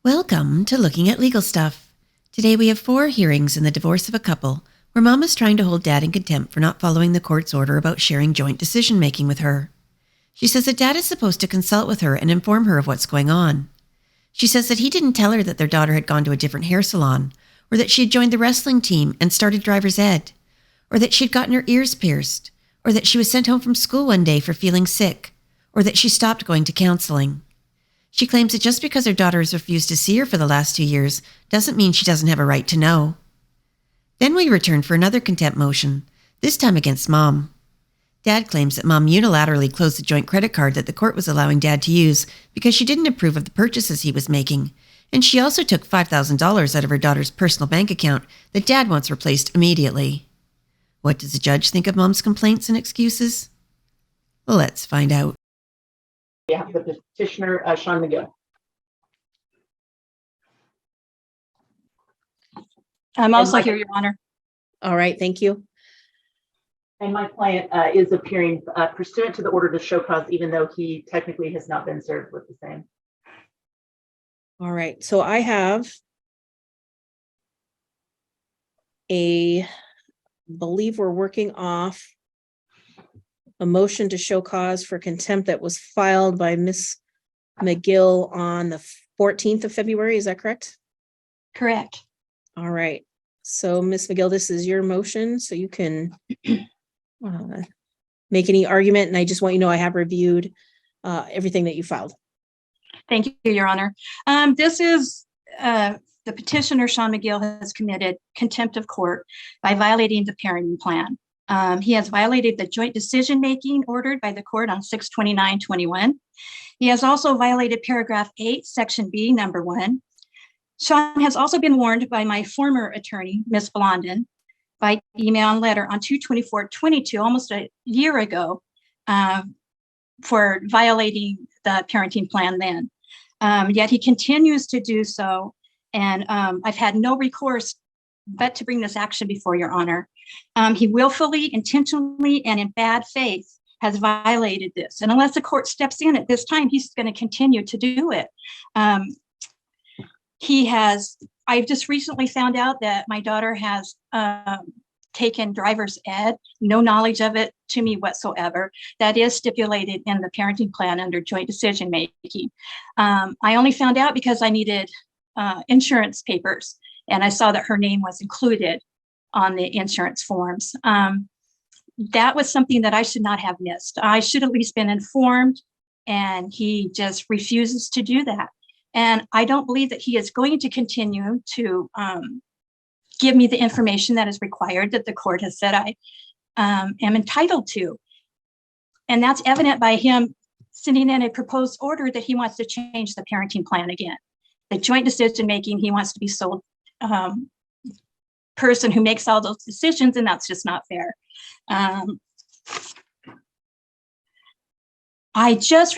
Welcome to Looking at Legal Stuff. Today we have 4 hearings in the divorce of a couple where Mom is trying to hold Dad in contempt for not following the court's order about sharing joint decision-making with her. She says that Dad is supposed to consult with her and inform her of what's going on. She says that he didn't tell her that their daughter had gone to a different hair salon, or that she had joined the wrestling team and started driver's ed, or that she had gotten her ears pierced, or that she was sent home from school one day for feeling sick, or that she stopped going to counseling. She claims that just because her daughter has refused to see her for the last 2 years doesn't mean she doesn't have a right to know. Then we return for another contempt motion, this time against Mom. Dad claims that Mom unilaterally closed the joint credit card that the court was allowing Dad to use because she didn't approve of the purchases he was making, and she also took $5,000 out of her daughter's personal bank account that Dad wants replaced immediately. What does the judge think of Mom's complaints and excuses? Let's find out. We have the petitioner, Sean McGill. I'm also here, Your Honor. All right, thank you. And my client is appearing pursuant to the order to show cause, even though he technically has not been served with the same. All right, so I have believe we're working off a motion to show cause for contempt that was filed by Ms. McGill on the 14th of February. Is that correct? Correct. All right. So Ms. McGill, this is your motion, so you can make any argument. And I just want you to know I have reviewed everything that you filed. Thank you, Your Honor. This is the petitioner, Sean McGill, has committed contempt of court by violating the parenting plan. He has violated the joint decision-making ordered by the court on 6/29/21. He has also violated paragraph 8, section B, number 1. Sean has also been warned by my former attorney, Ms. Blondin, by email and letter on 2/24/22, almost a year ago, for violating the parenting plan then. Yet he continues to do so, and I've had no recourse but to bring this action before Your Honor. He willfully, intentionally, and in bad faith has violated this. And unless the court steps in at this time, he's going to continue to do it. I've just recently found out that my daughter has taken driver's ed, no knowledge of it to me whatsoever. That is stipulated in the parenting plan under joint decision making. I only found out because I needed insurance papers, and I saw that her name was included on the insurance forms. That was something that I should not have missed. I should at least been informed, and he just refuses to do that. And I don't believe that he is going to continue to give me the information that is required that the court has said I am entitled to. And that's evident by him sending in a proposed order that he wants to change the parenting plan again. The joint decision making, he wants to be sole person who makes all those decisions, and that's just not fair. I just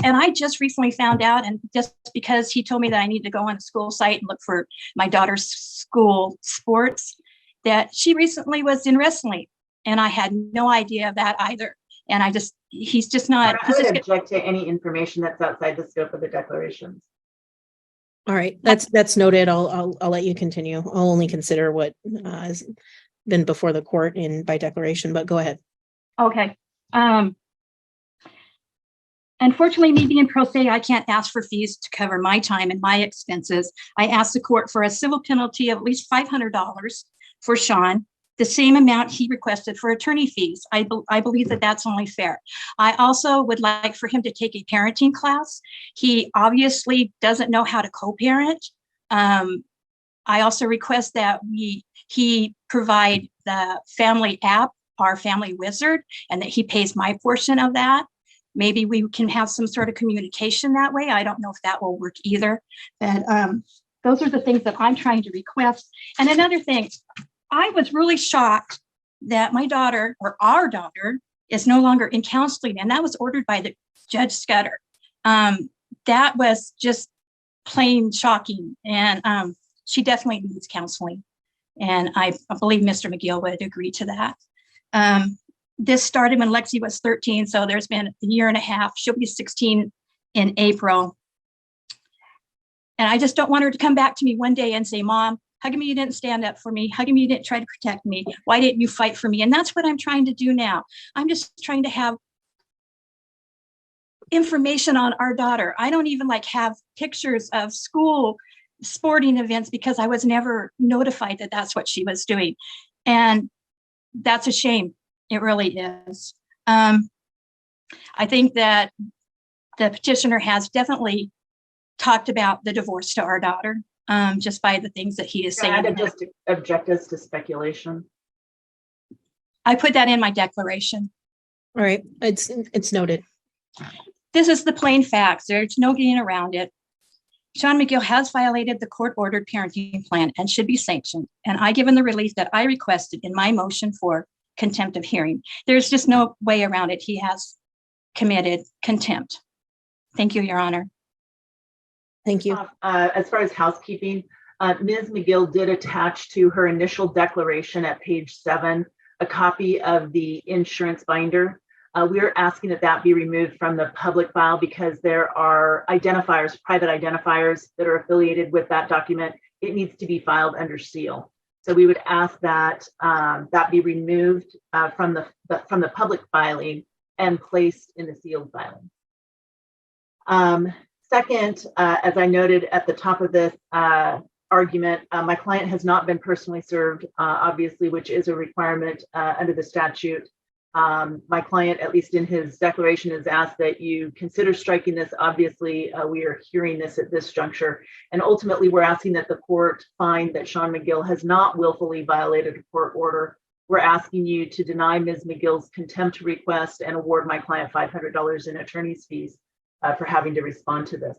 recently found out, and just because he told me that I need to go on the school site and look for my daughter's school sports, that she recently was in wrestling, and I had no idea of that either. And he's just not. I would object to any information that's outside the scope of the declarations. All right, that's noted. I'll let you continue. I'll only consider what has been before the court by declaration, but go ahead. Okay. Unfortunately, me being pro se, I can't ask for fees to cover my time and my expenses. I asked the court for a civil penalty of at least $500 for Sean, the same amount he requested for attorney fees. I believe that that's only fair. I also would like for him to take a parenting class. He obviously doesn't know how to co-parent. I also request that he provide the family app, our family wizard, and that he pays my portion of that. Maybe we can have some sort of communication that way. I don't know if that will work either. But those are the things that I'm trying to request. And another thing, I was really shocked that my daughter, or our daughter, is no longer in counseling, and that was ordered by the Judge Scudder. That was just plain shocking, and she definitely needs counseling. And I believe Mr. McGill would agree to that. This started when Lexi was 13, so there's been a year and a half. She'll be 16 in April. And I just don't want her to come back to me one day and say, Mom, how come you didn't stand up for me? How come you didn't try to protect me? Why didn't you fight for me? And that's what I'm trying to do now. I'm just trying to have information on our daughter. I don't even have pictures of school sporting events because I was never notified that that's what she was doing. And that's a shame. It really is. I think that the petitioner has definitely talked about the divorce to our daughter, just by the things that he is saying. I'd just object as to speculation. I put that in my declaration. All right, it's noted. This is the plain facts. There's no getting around it. Sean McGill has violated the court-ordered parenting plan and should be sanctioned. And I given the relief that I requested in my motion for contempt of hearing. There's just no way around it. He has committed contempt. Thank you, Your Honor. Thank you. As far as housekeeping, Ms. McGill did attach to her initial declaration at page 7 a copy of the insurance binder. We are asking that that be removed from the public file because there are identifiers, private identifiers that are affiliated with that document. It needs to be filed under seal. So we would ask that that be removed from the public filing and placed in the sealed filing. Second, as I noted at the top of this argument, my client has not been personally served, obviously, which is a requirement under the statute. My client, at least in his declaration, has asked that you consider striking this. Obviously, we are hearing this at this juncture. And ultimately, we're asking that the court find that Sean McGill has not willfully violated a court order. We're asking you to deny Ms. McGill's contempt request and award my client $500 in attorney's fees for having to respond to this.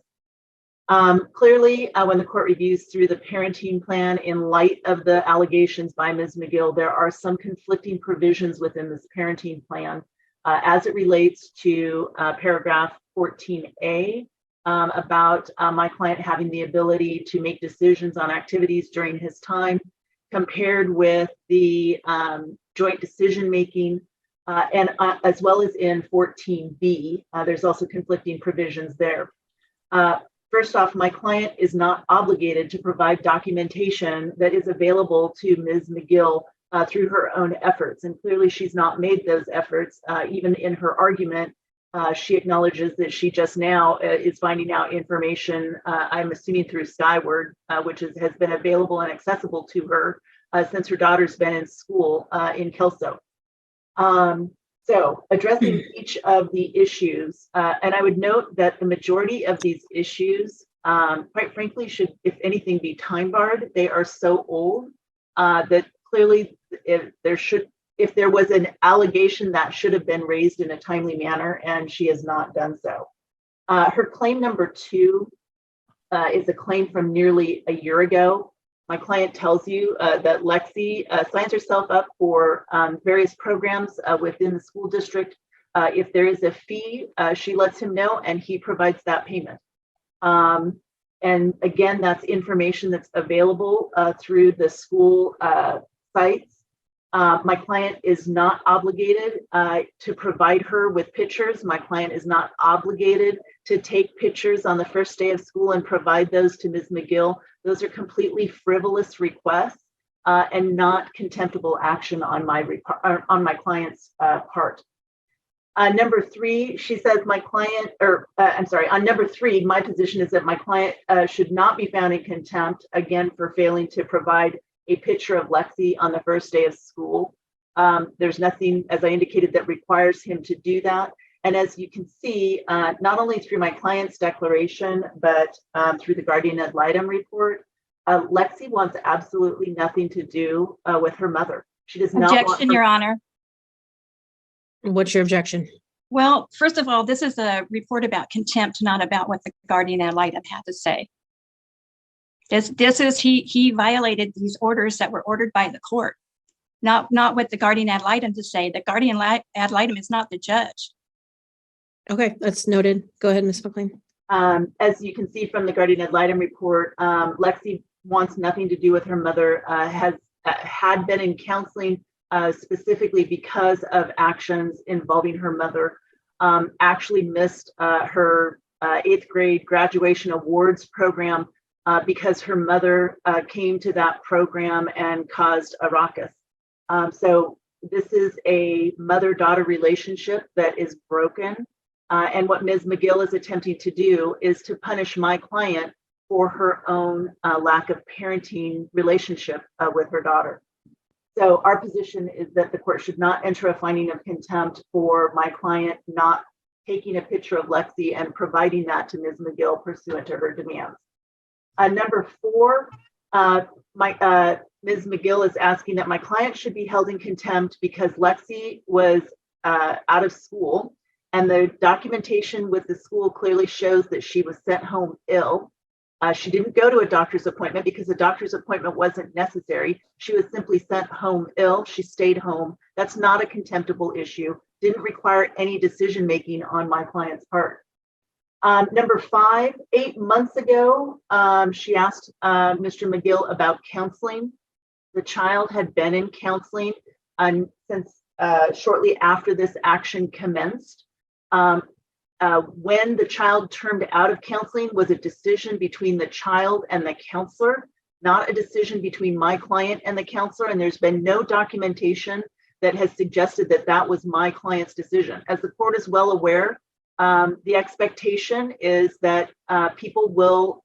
Clearly, when the court reviews through the parenting plan in light of the allegations by Ms. McGill, there are some conflicting provisions within this parenting plan as it relates to paragraph 14A about my client having the ability to make decisions on activities during his time, compared with the joint decision making and as well as in 14B. There's also conflicting provisions there. First off, my client is not obligated to provide documentation that is available to Ms. McGill through her own efforts. And clearly she's not made those efforts. Even in her argument, she acknowledges that she just now is finding out information, I'm assuming through Skyward, which has been available and accessible to her since her daughter's been in school in Kelso. So addressing each of the issues, and I would note that the majority of these issues, quite frankly, should, if anything, be time barred. They are so old that clearly if there was an allegation that should have been raised in a timely manner, and she has not done so. Her claim number 2 is a claim from nearly a year ago. My client tells you that Lexi signs herself up for various programs within the school district. If there is a fee, she lets him know and he provides that payment. And again, that's information that's available through the school sites. My client is not obligated to provide her with pictures. My client is not obligated to take pictures on the first day of school and provide those to Ms. McGill. Those are completely frivolous requests and not contemptible action on my client's part. Number 3, she says my client, on number 3, my position is that my client should not be found in contempt, again, for failing to provide a picture of Lexi on the first day of school. There's nothing, as I indicated, that requires him to do that. And as you can see, not only through my client's declaration, but through the guardian ad litem report, Lexi wants absolutely nothing to do with her mother. She does not want Objection, Your Honor. What's your objection? Well, first of all, this is a report about contempt, not about what the guardian ad litem had to say. This is he violated these orders that were ordered by the court, not what the guardian ad litem to say. The guardian ad litem is not the judge. Okay, that's noted. Go ahead, Ms. McLean. As you can see from the guardian ad litem report, Lexi wants nothing to do with her mother, had been in counseling specifically because of actions involving her mother, actually missed her 8th grade graduation awards program because her mother came to that program and caused a ruckus. So this is a mother-daughter relationship that is broken. And what Ms. McGill is attempting to do is to punish my client for her own lack of parenting relationship with her daughter. So our position is that the court should not enter a finding of contempt for my client not taking a picture of Lexi and providing that to Ms. McGill pursuant to her demands. Number 4, Ms. McGill is asking that my client should be held in contempt because Lexi was out of school, and the documentation with the school clearly shows that she was sent home ill. She didn't go to a doctor's appointment because a doctor's appointment wasn't necessary. She was simply sent home ill. She stayed home. That's not a contemptible issue. Didn't require any decision making on my client's part. Number 5, 8 months ago, she asked Mr. McGill about counseling. The child had been in counseling since shortly after this action commenced. When the child turned out of counseling was a decision between the child and the counselor, not a decision between my client and the counselor. And there's been no documentation that has suggested that that was my client's decision. As the court is well aware, the expectation is that people will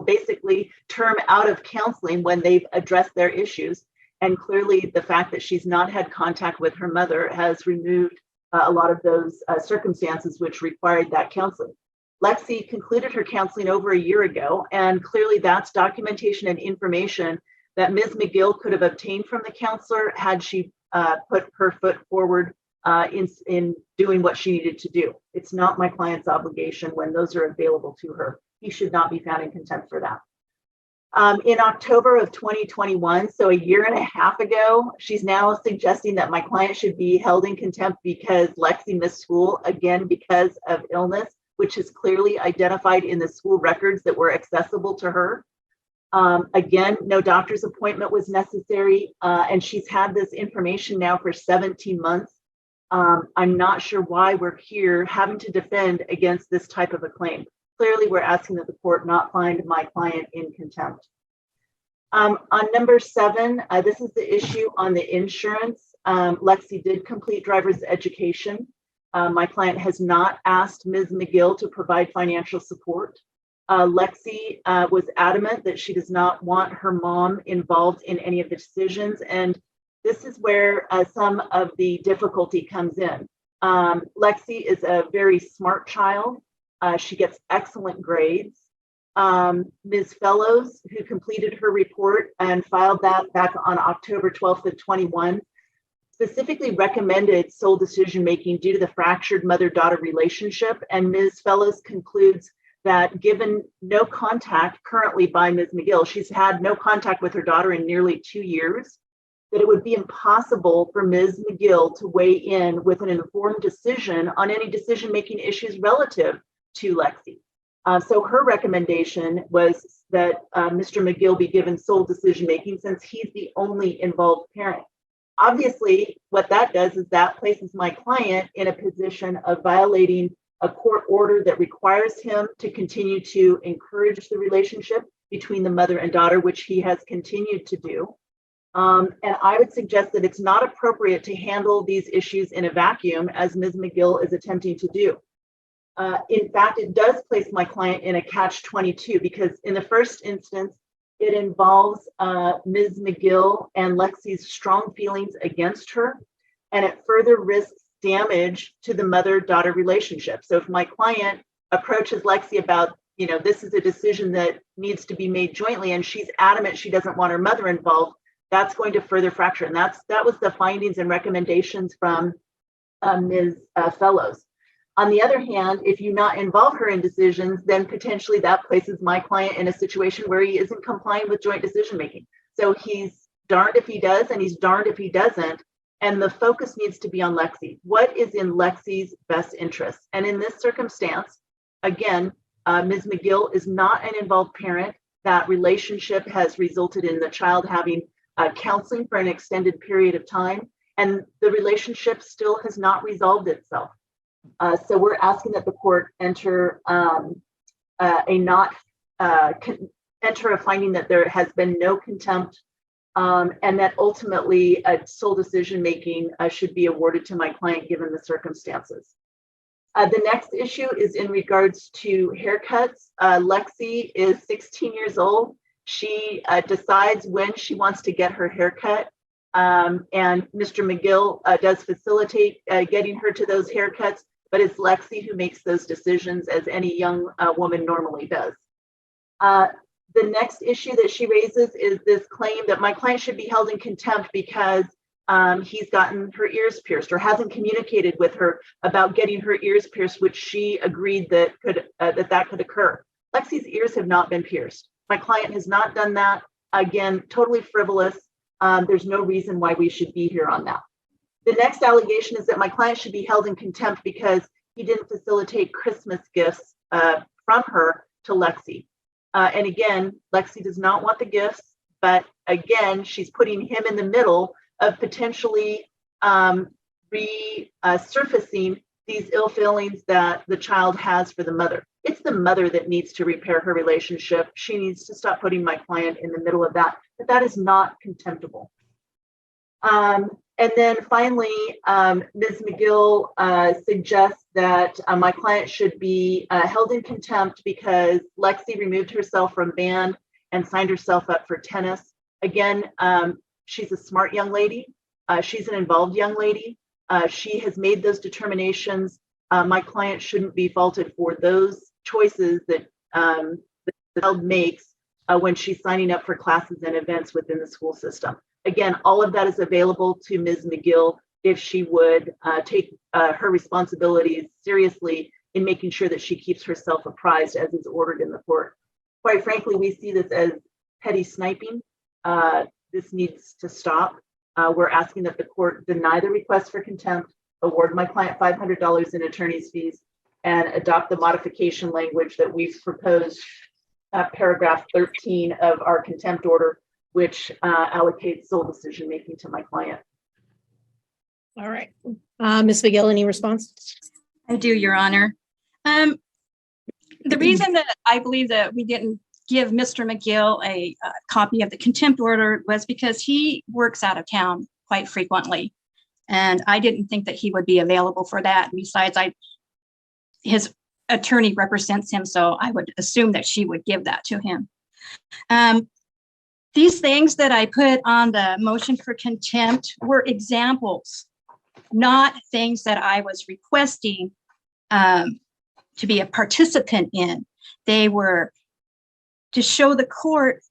basically term out of counseling when they've addressed their issues. And clearly the fact that she's not had contact with her mother has removed a lot of those circumstances which required that counseling. Lexi concluded her counseling over a year ago, and clearly that's documentation and information that Ms. McGill could have obtained from the counselor had she put her foot forward in doing what she needed to do. It's not my client's obligation when those are available to her. He should not be found in contempt for that. In October of 2021, so a year and a half ago, she's now suggesting that my client should be held in contempt because Lexi missed school, again, because of illness, which is clearly identified in the school records that were accessible to her. Again, no doctor's appointment was necessary, and she's had this information now for 17 months. I'm not sure why we're here having to defend against this type of a claim. Clearly, we're asking that the court not find my client in contempt. On number 7, this is the issue on the insurance. Lexi did complete driver's education. My client has not asked Ms. McGill to provide financial support. Lexi was adamant that she does not want her mom involved in any of the decisions, and this is where some of the difficulty comes in. Lexi is a very smart child. She gets excellent grades. Ms. Fellows, who completed her report and filed that back on October 12th of 21, specifically recommended sole decision-making due to the fractured mother-daughter relationship. And Ms. Fellows concludes that given no contact currently by Ms. McGill, she's had no contact with her daughter in nearly 2 years, that it would be impossible for Ms. McGill to weigh in with an informed decision on any decision-making issues relative to Lexi. So her recommendation was that Mr. McGill be given sole decision-making since he's the only involved parent. Obviously, what that does is that places my client in a position of violating a court order that requires him to continue to encourage the relationship between the mother and daughter, which he has continued to do. And I would suggest that it's not appropriate to handle these issues in a vacuum, as Ms. McGill is attempting to do. In fact, it does place my client in a catch-22 because in the first instance, it involves Ms. McGill and Lexi's strong feelings against her, and it further risks damage to the mother-daughter relationship. So if my client approaches Lexi about, this is a decision that needs to be made jointly, and she's adamant she doesn't want her mother involved, that's going to further fracture. And that was the findings and recommendations from Ms. Fellows. On the other hand, if you not involve her in decisions, then potentially that places my client in a situation where he isn't complying with joint decision-making. So he's darned if he does, and he's darned if he doesn't. And the focus needs to be on Lexi. What is in Lexi's best interest? And in this circumstance, again, Ms. McGill is not an involved parent. That relationship has resulted in the child having counseling for an extended period of time, and the relationship still has not resolved itself. So we're asking that the court enter a not enter a finding that there has been no contempt, and that ultimately sole decision making should be awarded to my client given the circumstances. The next issue is in regards to haircuts. Lexi is 16 years old. She decides when she wants to get her haircut, and Mr. McGill does facilitate getting her to those haircuts, but it's Lexi who makes those decisions, as any young woman normally does. The next issue that she raises is this claim that my client should be held in contempt because he's gotten her ears pierced or hasn't communicated with her about getting her ears pierced, which she agreed that that could occur. Lexi's ears have not been pierced. My client has not done that. Again, totally frivolous. There's no reason why we should be here on that. The next allegation is that my client should be held in contempt because he didn't facilitate Christmas gifts from her to Lexi. And again, Lexi does not want the gifts, but again, she's putting him in the middle of potentially resurfacing these ill feelings that the child has for the mother. It's the mother that needs to repair her relationship. She needs to stop putting my client in the middle of that, but that is not contemptible. And then finally, Ms. McGill suggests that my client should be held in contempt because Lexi removed herself from band and signed herself up for tennis. Again, she's a smart young lady. She's an involved young lady. She has made those determinations. My client shouldn't be faulted for those choices that the child makes when she's signing up for classes and events within the school system. Again, all of that is available to Ms. McGill if she would take her responsibilities seriously in making sure that she keeps herself apprised as is ordered in the court. Quite frankly, we see this as petty sniping. This needs to stop. We're asking that the court deny the request for contempt, award my client $500 in attorney's fees, and adopt the modification language that we've proposed, paragraph 13 of our contempt order, which allocates sole decision making to my client. All right. Ms. McGill, any response? I do, Your Honor. The reason that I believe that we didn't give Mr. McGill a copy of the contempt order was because he works out of town quite frequently. And I didn't think that he would be available for that. Besides, his attorney represents him, so I would assume that she would give that to him. These things that I put on the motion for contempt were examples, not things that I was requesting to be a participant in. They were to show the court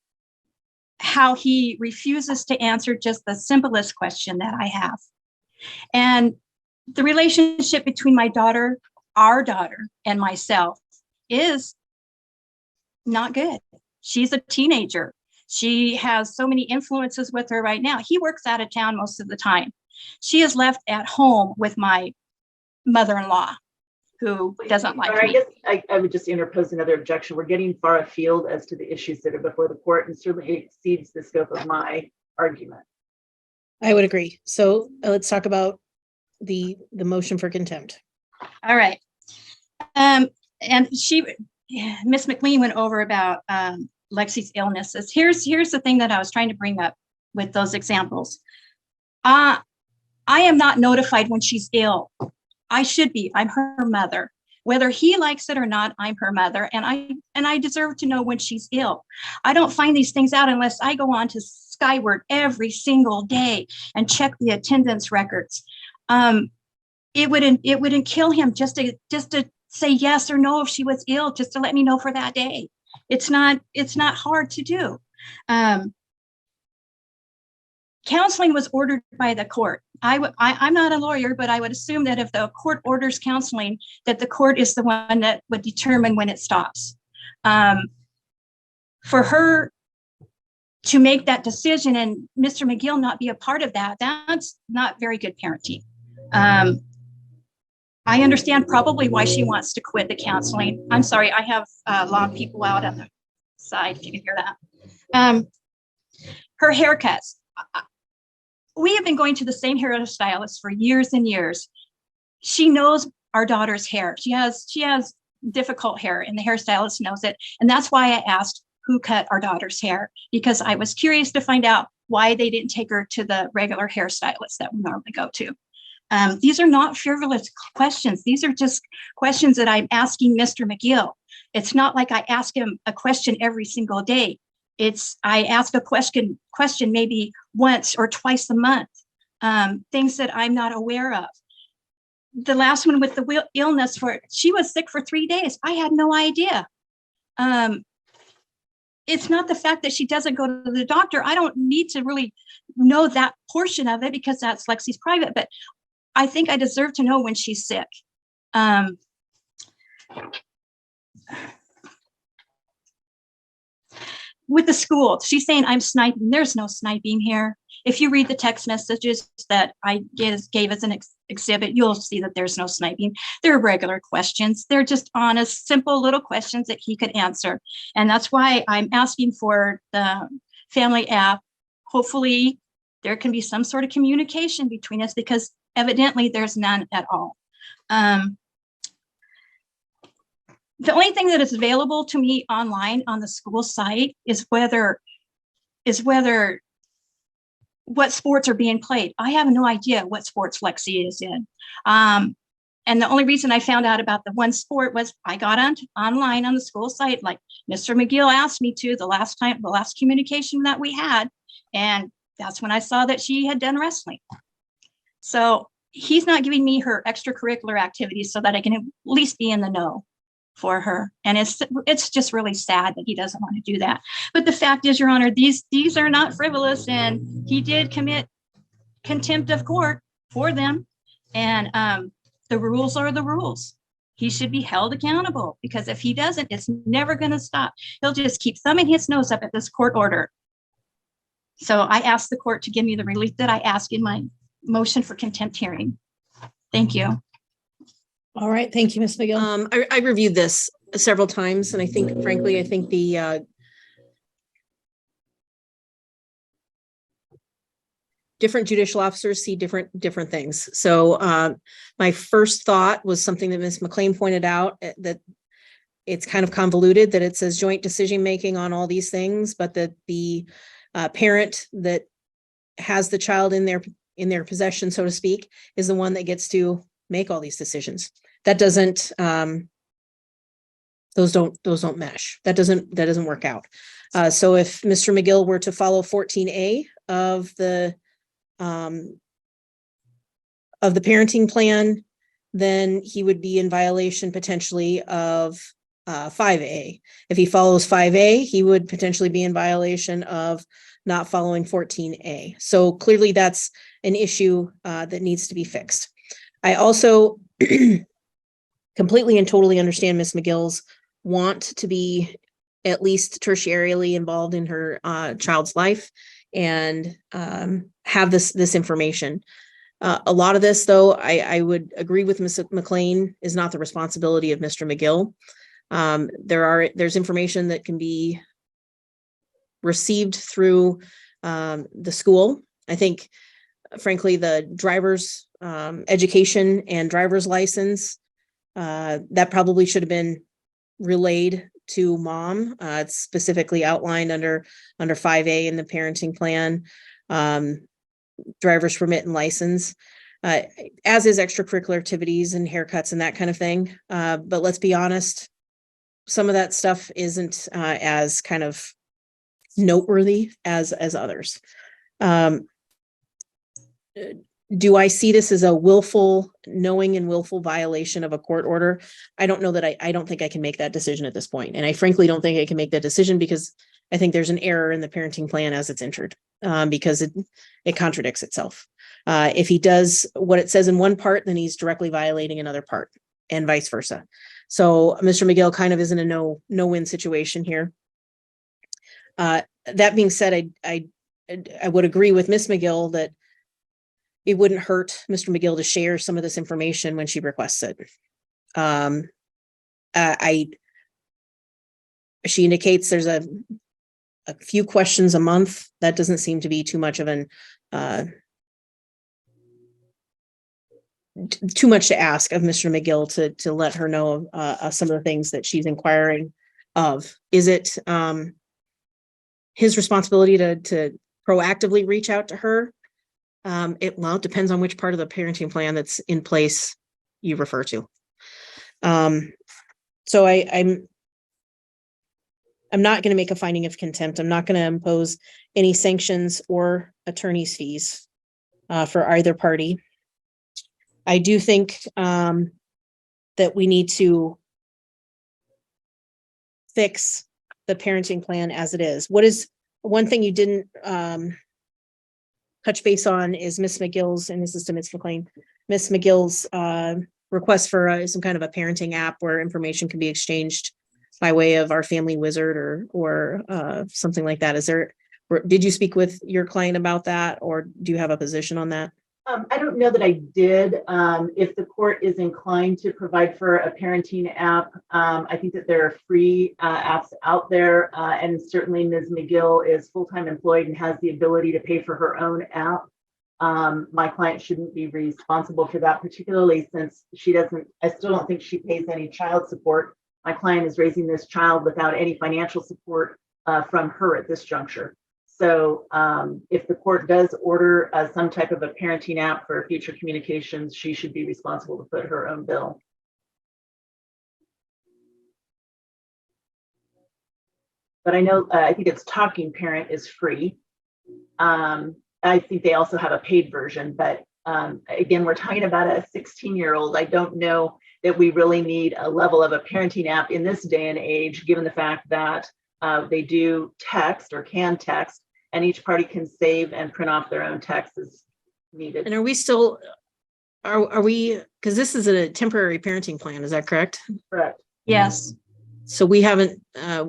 how he refuses to answer just the simplest question that I have. And the relationship between my daughter, our daughter, and myself is not good. She's a teenager. She has so many influences with her right now. He works out of town most of the time. She is left at home with my mother-in-law, who doesn't like me. I guess I would just interpose another objection. We're getting far afield as to the issues that are before the court, and certainly exceeds the scope of my argument. I would agree. So let's talk about the motion for contempt. All right. And Miss McLean went over about Lexi's illnesses. Here's the thing that I was trying to bring up with those examples. I am not notified when she's ill. I should be. I'm her mother. Whether he likes it or not, I'm her mother, and I deserve to know when she's ill. I don't find these things out unless I go on to Skyward every single day and check the attendance records. It wouldn't kill him just to say yes or no if she was ill, just to let me know for that day. It's not hard to do. Counseling was ordered by the court. I'm not a lawyer, but I would assume that if the court orders counseling, that the court is the one that would determine when it stops. For her to make that decision and Mr. McGill not be a part of that, that's not very good parenting. I understand probably why she wants to quit the counseling. I'm sorry, I have a lot of people out on the side, if you can hear that. Her haircuts. We have been going to the same hairstylist for years and years. She knows our daughter's hair. She has difficult hair, and the hairstylist knows it. And that's why I asked who cut our daughter's hair, because I was curious to find out why they didn't take her to the regular hairstylist that we normally go to. These are not frivolous questions. These are just questions that I'm asking Mr. McGill. It's not like I ask him a question every single day. I ask a question maybe once or twice a month, things that I'm not aware of. The last one with the illness, she was sick for 3 days. I had no idea. It's not the fact that she doesn't go to the doctor. I don't need to really know that portion of it because that's Lexi's private, but I think I deserve to know when she's sick. With the school, she's saying I'm sniping. There's no sniping here. If you read the text messages that I gave as an exhibit, you'll see that there's no sniping. They're regular questions. They're just honest, simple little questions that he could answer. And that's why I'm asking for the family app. Hopefully there can be some sort of communication between us, because evidently there's none at all. The only thing that is available to me online on the school site is whether what sports are being played. I have no idea what sports Lexi is in. And the only reason I found out about the one sport was I got online on the school site, like Mr. McGill asked me to the last communication that we had. And that's when I saw that she had done wrestling. So he's not giving me her extracurricular activities so that I can at least be in the know for her. And it's just really sad that he doesn't want to do that. But the fact is, Your Honor, these are not frivolous, and he did commit contempt of court for them. And the rules are the rules. He should be held accountable, because if he doesn't, it's never going to stop. He'll just keep thumbing his nose up at this court order. So I asked the court to give me the relief that I asked in my motion for contempt hearing. Thank you. All right. Thank you, Ms. McGill. I reviewed this several times, and I think, frankly, the different judicial officers see different things. So my first thought was something that Ms. McLean pointed out, that it's kind of convoluted, that it says joint decision-making on all these things, but that the parent that has the child in their possession, so to speak, is the one that gets to make all these decisions. That doesn't, those don't mesh. That doesn't work out. So if Mr. McGill were to follow 14A of the parenting plan, then he would be in violation potentially of 5A. If he follows 5A, he would potentially be in violation of not following 14A. So clearly that's an issue that needs to be fixed. I also completely and totally understand Ms. McGill's want to be at least tertiarily involved in her child's life and have this information. A lot of this, though, I would agree with Ms. McLean, is not the responsibility of Mr. McGill. There's information that can be received through the school. I think, frankly, the driver's education and driver's license, that probably should have been relayed to mom. It's specifically outlined under 5A in the parenting plan, driver's permit and license, as is extracurricular activities and haircuts and that kind of thing. But let's be honest, some of that stuff isn't as kind of noteworthy as others. Do I see this as a knowing and willful violation of a court order? I don't know that I don't think I can make that decision at this point. And I frankly don't think I can make that decision because I think there's an error in the parenting plan as it's entered, because it contradicts itself. If he does what it says in one part, then he's directly violating another part, and vice versa. So Mr. McGill kind of is in a no-win situation here. That being said, I would agree with Ms. McGill that it wouldn't hurt Mr. McGill to share some of this information when she requests it. She indicates there's a few questions a month. That doesn't seem to be too much of an too much to ask of Mr. McGill to let her know of some of the things that she's inquiring of. Is it his responsibility to proactively reach out to her? It depends on which part of the parenting plan that's in place you refer to. So I'm not going to make a finding of contempt. I'm not going to impose any sanctions or attorney's fees for either party. I do think that we need to fix the parenting plan as it is. What is one thing you didn't touch base on is Miss McGill's, and this is to Miss McLean, Miss McGill's request for some kind of a parenting app where information can be exchanged by way of our family wizard or something like that. Did you speak with your client about that, or do you have a position on that? I don't know that I did. If the court is inclined to provide for a parenting app, I think that there are free apps out there. And certainly Ms. McGill is full-time employed and has the ability to pay for her own app. My client shouldn't be responsible for that, particularly since I still don't think she pays any child support. My client is raising this child without any financial support from her at this juncture. So if the court does order some type of a parenting app for future communications, she should be responsible to put her own bill. But I think it's Talking Parent is free. I think they also have a paid version, but again, we're talking about a 16-year-old. I don't know that we really need a level of a parenting app in this day and age, given the fact that they do text or can text, and each party can save and print off their own text as needed. And are we still, are we, because this is a temporary parenting plan, is that correct? Correct. Yes. So we haven't, have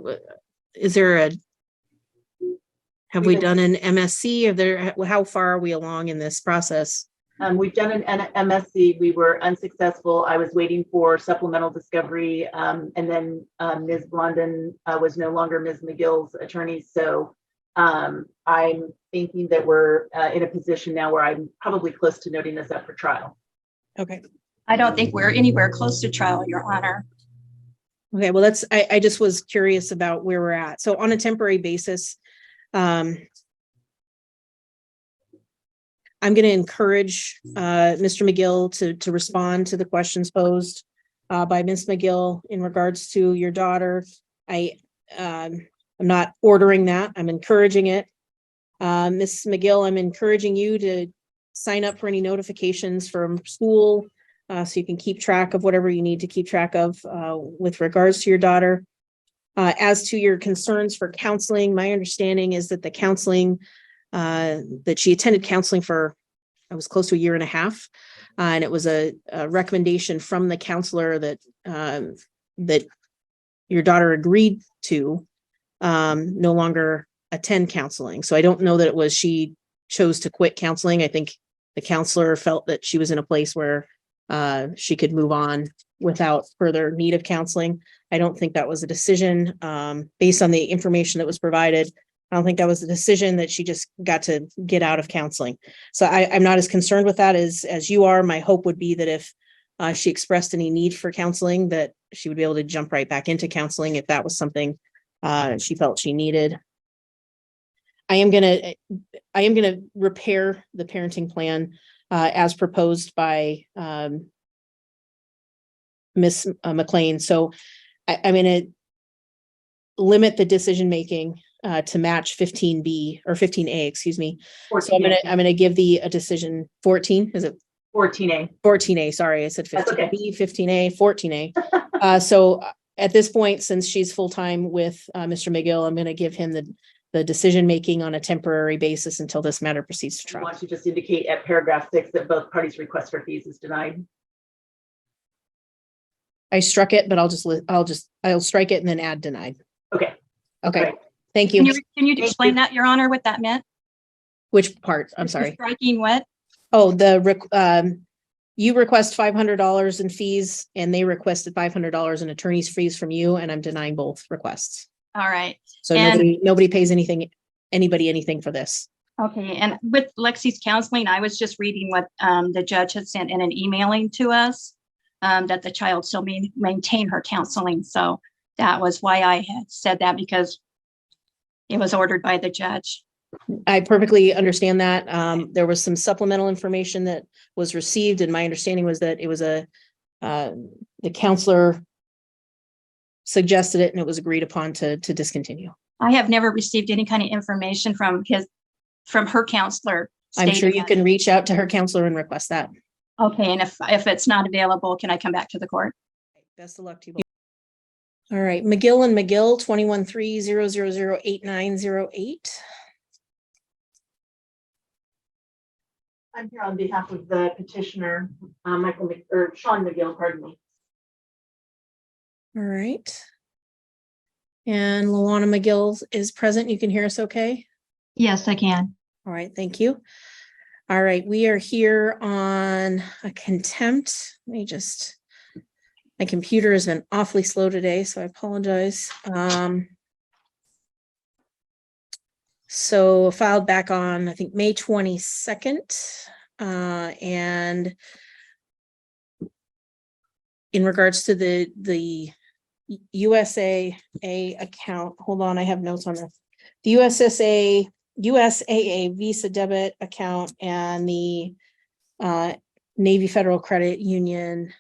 we done an MSC? How far are we along in this process? We've done an MSC. We were unsuccessful. I was waiting for supplemental discovery, and then Ms. Blondin was no longer Ms. McGill's attorney. So I'm thinking that we're in a position now where I'm probably close to noting this up for trial. Okay. I don't think we're anywhere close to trial, Your Honor. Okay, well, I just was curious about where we're at. So on a temporary basis, I'm going to encourage Mr. McGill to respond to the questions posed by Ms. McGill in regards to your daughter. I'm not ordering that. I'm encouraging it. Ms. McGill, I'm encouraging you to sign up for any notifications from school so you can keep track of whatever you need to keep track of with regards to your daughter. As to your concerns for counseling, my understanding is that the counseling that she attended counseling for, I was close to a year and a half. And it was a recommendation from the counselor that that your daughter agreed to no longer attend counseling. So I don't know that it was she chose to quit counseling. I think the counselor felt that she was in a place where she could move on without further need of counseling. I don't think that was a decision based on the information that was provided. I don't think that was a decision that she just got to get out of counseling. So I'm not as concerned with that as you are. My hope would be that if she expressed any need for counseling, that she would be able to jump right back into counseling if that was something she felt she needed. I am gonna repair the parenting plan as proposed by Ms. McLean. So I'm going to limit the decision making to match 15B or 15A, excuse me. 14A. So I'm gonna give a decision 14. Is it 14A? 14A. Sorry, I said 15B, okay. 15A, 14A. So at this point, since she's full time with Mr. McGill, I'm going to give him the decision making on a temporary basis until this matter proceeds to trial. Why don't you just indicate at paragraph 6 that both parties' request for fees is denied? I struck it, but I'll strike it and then add denied. Okay. Okay. Right. Thank you. Can you explain that, Your Honor, what that meant? Which part? I'm sorry. Striking what? Oh, you request $500 in fees and they requested $500 in attorney's fees from you, and I'm denying both requests. All right. So nobody pays anybody anything for this. Okay, and with Lexi's counseling, I was just reading what the judge had sent in an emailing to us, that the child still maintain her counseling. So that was why I had said that, because it was ordered by the judge. I perfectly understand that. There was some supplemental information that was received, and my understanding was that it was the counselor suggested it and it was agreed upon to discontinue. I have never received any kind of information from her counselor. I'm sure you can reach out to her counselor and request that. Okay, and if it's not available, can I come back to the court? Best of luck to you both. All right, McGill and McGill, 213-000-8908. I'm here on behalf of the petitioner, Sean McGill, pardon me. All right. And Luana McGill is present. You can hear us okay? Yes, I can. All right, thank you. All right, we are here on a contempt. My computer has been awfully slow today, so I apologize. So filed back on, I think, May 22nd. And in regards to the USAA account, hold on, I have notes on this. The USAA Visa debit account and the Navy Federal Credit Union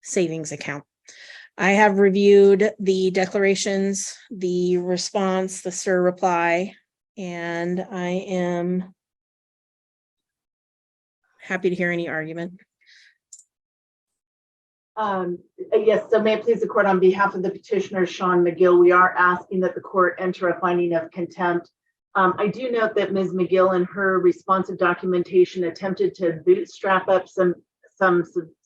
savings account. I have reviewed the declarations, the response, the SIR reply, and I am happy to hear any argument. Yes, so may it please the court, on behalf of the petitioner, Sean McGill, we are asking that the court enter a finding of contempt. I do note that Ms. McGill in her responsive documentation attempted to bootstrap up some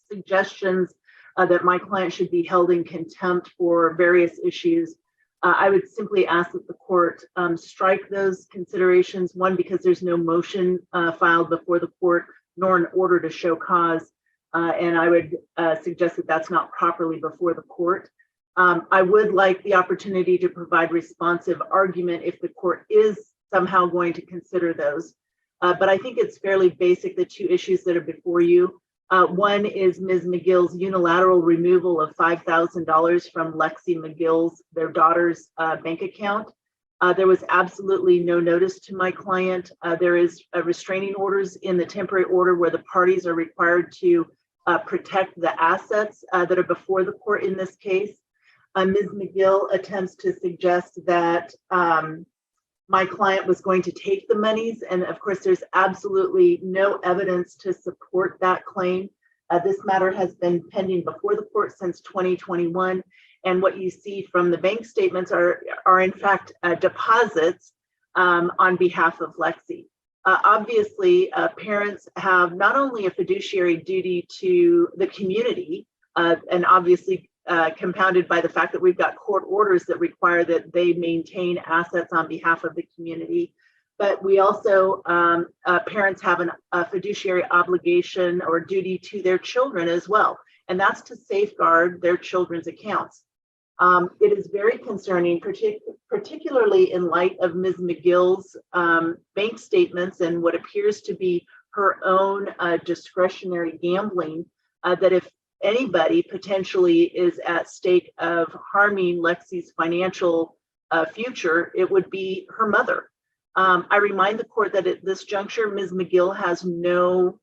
suggestions that my client should be held in contempt for various issues. I would simply ask that the court strike those considerations, one, because there's no motion filed before the court, nor an order to show cause. And I would suggest that that's not properly before the court. I would like the opportunity to provide responsive argument if the court is somehow going to consider those. But I think it's fairly basic, the two issues that are before you. One is Ms. McGill's unilateral removal of $5,000 from Lexi McGill's, their daughter's bank account. There was absolutely no notice to my client. There is restraining orders in the temporary order where the parties are required to protect the assets that are before the court in this case. Ms. McGill attempts to suggest that my client was going to take the monies, and of course there's absolutely no evidence to support that claim. This matter has been pending before the court since 2021, and what you see from the bank statements are in fact deposits on behalf of Lexi. Obviously, parents have not only a fiduciary duty to the community, and obviously compounded by the fact that we've got court orders that require that they maintain assets on behalf of the community, but we also, parents have a fiduciary obligation or duty to their children as well, and that's to safeguard their children's accounts. It is very concerning, particularly in light of Ms. McGill's bank statements and what appears to be her own discretionary gambling, that if anybody potentially is at stake of harming Lexi's financial future, it would be her mother. I remind the court that at this juncture, Ms. McGill has no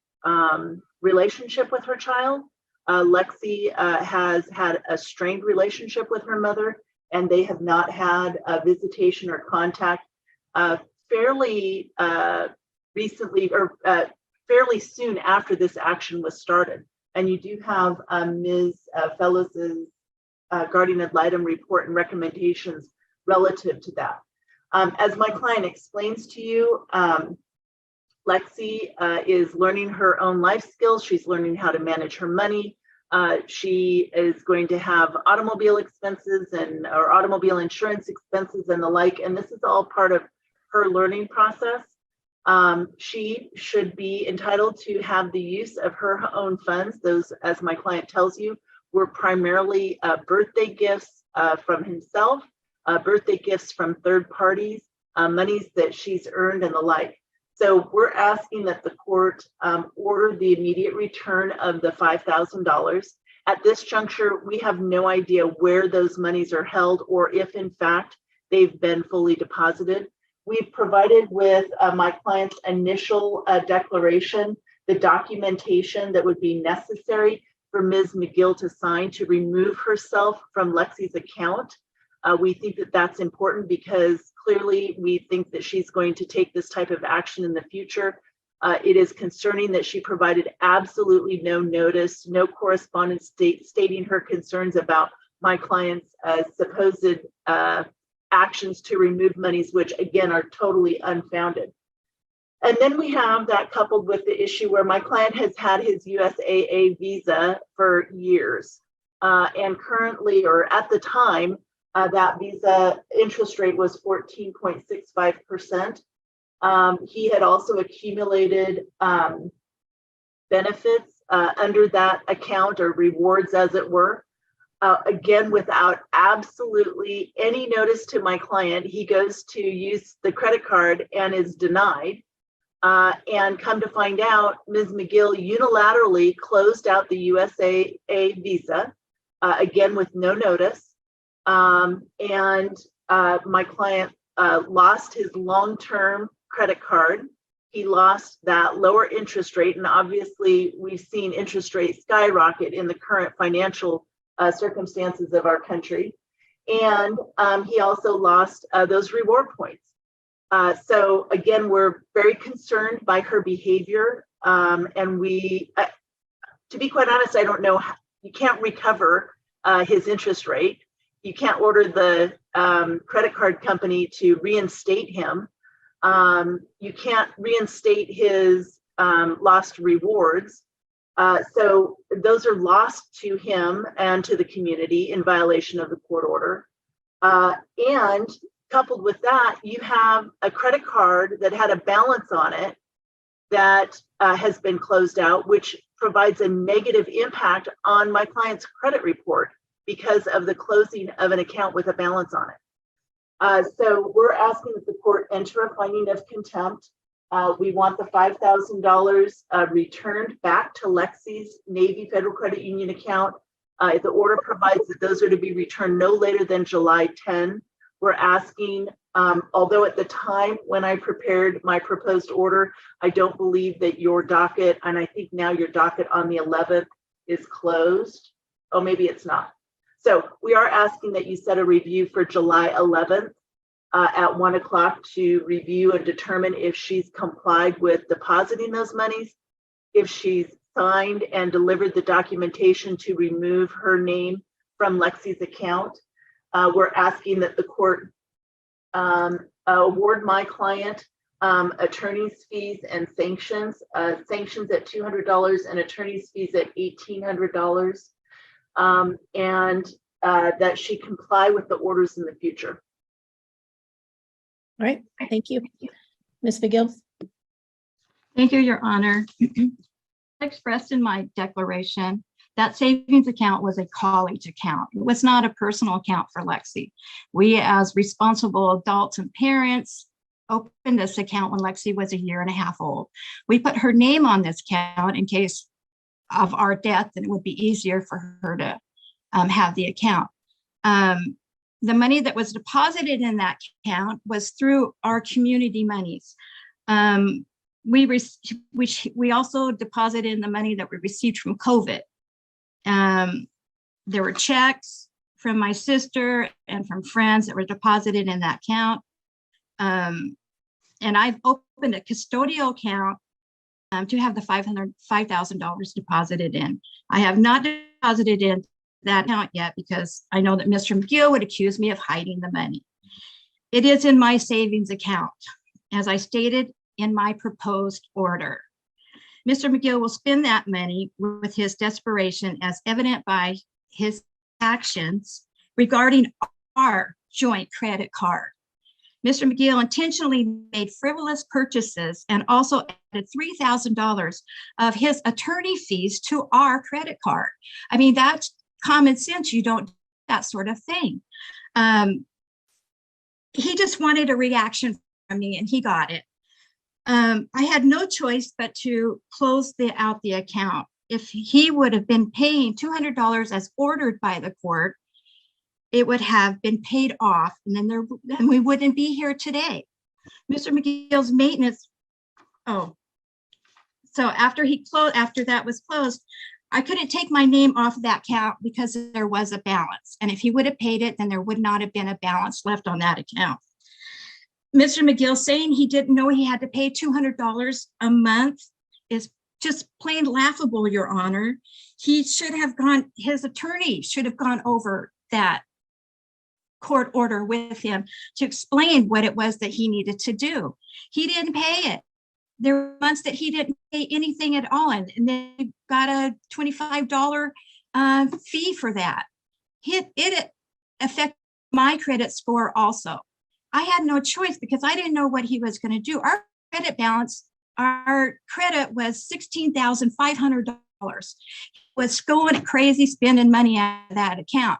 relationship with her child. Lexi has had a strained relationship with her mother, and they have not had a visitation or contact fairly recently, or fairly soon after this action was started. And you do have Ms. Fellows's guardian ad litem report and recommendations relative to that. As my client explains to you, Lexi is learning her own life skills. She's learning how to manage her money. She is going to have automobile expenses or automobile insurance expenses and the like, and this is all part of her learning process. She should be entitled to have the use of her own funds. Those, as my client tells you, were primarily birthday gifts from himself, birthday gifts from third parties, monies that she's earned and the like. So we're asking that the court order the immediate return of the $5,000. At this juncture, we have no idea where those monies are held or if in fact they've been fully deposited. We've provided with my client's initial declaration the documentation that would be necessary for Ms. McGill to sign to remove herself from Lexi's account. We think that that's important because clearly we think that she's going to take this type of action in the future. It is concerning that she provided absolutely no notice, no correspondence stating her concerns about my client's supposed actions to remove monies, which again are totally unfounded. And then we have that coupled with the issue where my client has had his USAA visa for years. And currently, or at the time, that visa interest rate was 14.65%. He had also accumulated benefits under that account, or rewards as it were. Again, without absolutely any notice to my client, he goes to use the credit card and is denied. And come to find out, Ms. McGill unilaterally closed out the USAA visa, again with no notice. And my client lost his long-term credit card. He lost that lower interest rate. And obviously, we've seen interest rates skyrocket in the current financial circumstances of our country. And he also lost those reward points. So again, we're very concerned by her behavior. And we, to be quite honest, I don't know, you can't recover his interest rate. You can't order the credit card company to reinstate him. You can't reinstate his lost rewards. So those are lost to him and to the community in violation of the court order. And coupled with that, you have a credit card that had a balance on it that has been closed out, which provides a negative impact on my client's credit report because of the closing of an account with a balance on it. So we're asking that the court enter a finding of contempt. We want the $5,000 returned back to Lexi's Navy Federal Credit Union account. The order provides that those are to be returned no later than July 10. We're asking, although at the time when I prepared my proposed order, I don't believe that your docket, and I think now your docket on the 11th is closed. Oh, maybe it's not. So we are asking that you set a review for July 11th at 1 o'clock to review and determine if she's complied with depositing those monies, if she's signed and delivered the documentation to remove her name from Lexi's account. We're asking that the court award my client attorney's fees and sanctions at $200 and attorney's fees at $1,800, and that she comply with the orders in the future. All right, thank you. Ms. McGill. Thank you, Your Honor. Expressed in my declaration, that savings account was a college account. It was not a personal account for Lexi. We, as responsible adults and parents, opened this account when Lexi was 1.5 years old. We put her name on this account in case of our death, and it would be easier for her to have the account. The money that was deposited in that account was through our community monies. We also deposited in the money that we received from COVID. There were checks from my sister and from friends that were deposited in that account. And I've opened a custodial account to have the $5,000 deposited in. I have not deposited in that account yet because I know that Mr. McGill would accuse me of hiding the money. It is in my savings account, as I stated in my proposed order. Mr. McGill will spend that money with his desperation, as evident by his actions regarding our joint credit card. Mr. McGill intentionally made frivolous purchases and also added $3,000 of his attorney fees to our credit card. I mean, that's common sense. You don't do that sort of thing. He just wanted a reaction from me, and he got it. I had no choice but to close out the account. If he would have been paying $200 as ordered by the court, it would have been paid off, and then we wouldn't be here today. Mr. McGill's maintenance. Oh, so after that was closed, I couldn't take my name off of that account because there was a balance. And if he would have paid it, then there would not have been a balance left on that account. Mr. McGill saying he didn't know he had to pay $200 a month is just plain laughable, Your Honor. His attorney should have gone over that court order with him to explain what it was that he needed to do. He didn't pay it. There were months that he didn't pay anything at all, and they got a $25 fee for that. It affected my credit score also. I had no choice because I didn't know what he was going to do. Our credit balance, our credit was $16,500. Was going crazy spending money out of that account.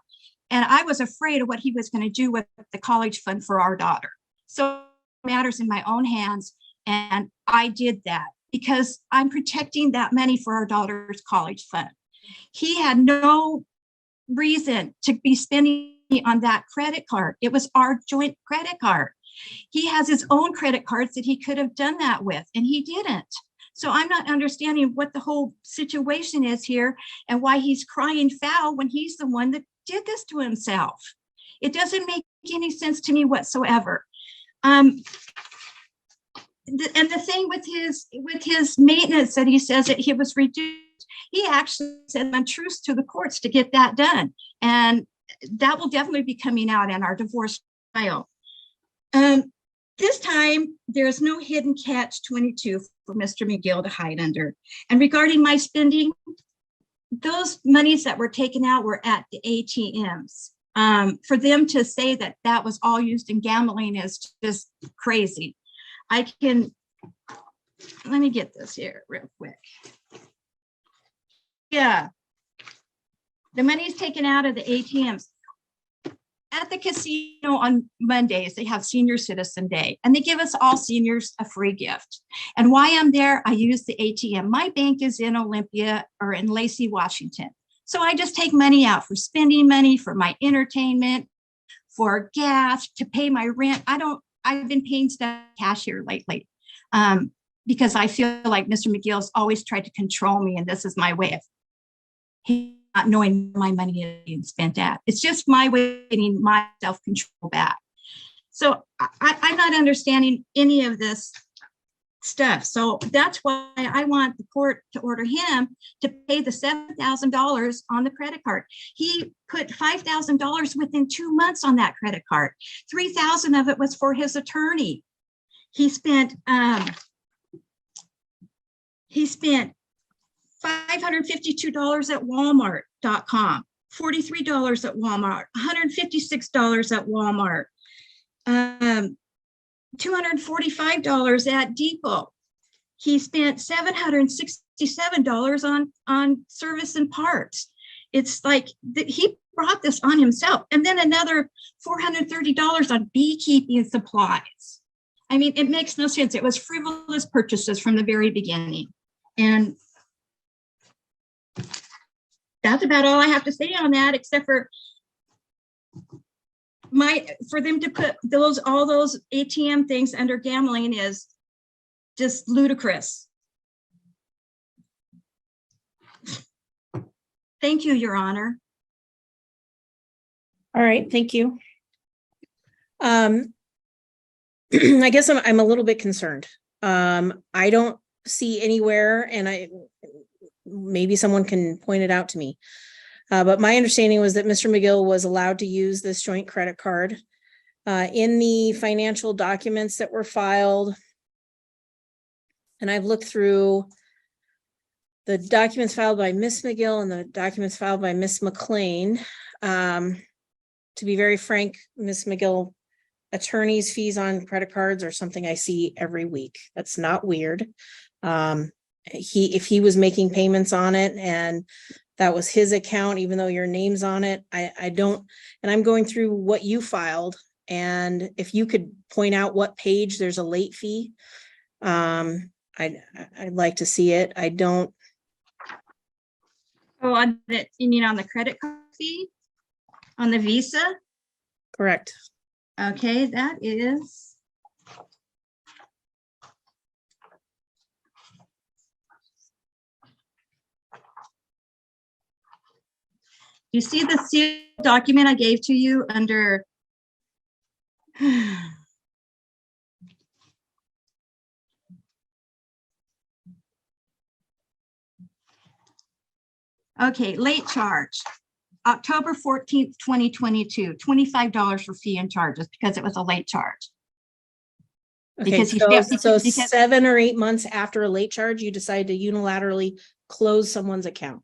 And I was afraid of what he was going to do with the college fund for our daughter. So it matters in my own hands. And I did that because I'm protecting that money for our daughter's college fund. He had no reason to be spending on that credit card. It was our joint credit card. He has his own credit cards that he could have done that with, and he didn't. So I'm not understanding what the whole situation is here and why he's crying foul when he's the one that did this to himself. It doesn't make any sense to me whatsoever. And the thing with his maintenance that he says that he was reduced, he actually said untruths to the courts to get that done. And that will definitely be coming out in our divorce trial. This time, there's no hidden catch-22 for Mr. McGill to hide under. And regarding my spending, those monies that were taken out were at the ATMs. For them to say that that was all used in gambling is just crazy. Let me get this here real quick. Yeah, the money's taken out of the ATMs. At the casino on Mondays, they have Senior Citizen Day, and they give us all seniors a free gift. And while I'm there, I use the ATM. My bank is in Olympia or in Lacey, Washington. So I just take money out for spending money, for my entertainment, for gas, to pay my rent. I've been paying stuff cash here lately because I feel like Mr. McGill's always tried to control me, and this is my way of not knowing my money is being spent at. It's just my way of getting my self-control back. So I'm not understanding any of this stuff. So that's why I want the court to order him to pay the $7,000 on the credit card. He put $5,000 within 2 months on that credit card. $3,000 of it was for his attorney. He spent $552 at Walmart.com, $43 at Walmart, $156 at Walmart, $245 at Depot. He spent $767 on service and parts. It's like he brought this on himself. And then another $430 on beekeeping supplies. I mean, it makes no sense. It was frivolous purchases from the very beginning. And that's about all I have to say on that, except for them to put all those ATM things under gambling is just ludicrous. Thank you, Your Honor. All right, thank you. I guess I'm a little bit concerned. I don't see anywhere, and maybe someone can point it out to me. But my understanding was that Mr. McGill was allowed to use this joint credit card. In the financial documents that were filed, and I've looked through the documents filed by Miss McGill and the documents filed by Miss McLean. To be very frank, Miss McGill, attorney's fees on credit cards are something I see every week. That's not weird. If he was making payments on it and that was his account, even though your name's on it, I don't, and I'm going through what you filed. And if you could point out what page there's a late fee, I'd like to see it. I don't, Oh, on the, you mean on the credit card fee? On the Visa? correct. Okay, that is. You see the sealed document I gave to you under okay, late charge. October 14th, 2022, $25 for fee and charges because it was a late charge. Okay, Because so because 7 or 8 months after a late charge, you decide to unilaterally close someone's account.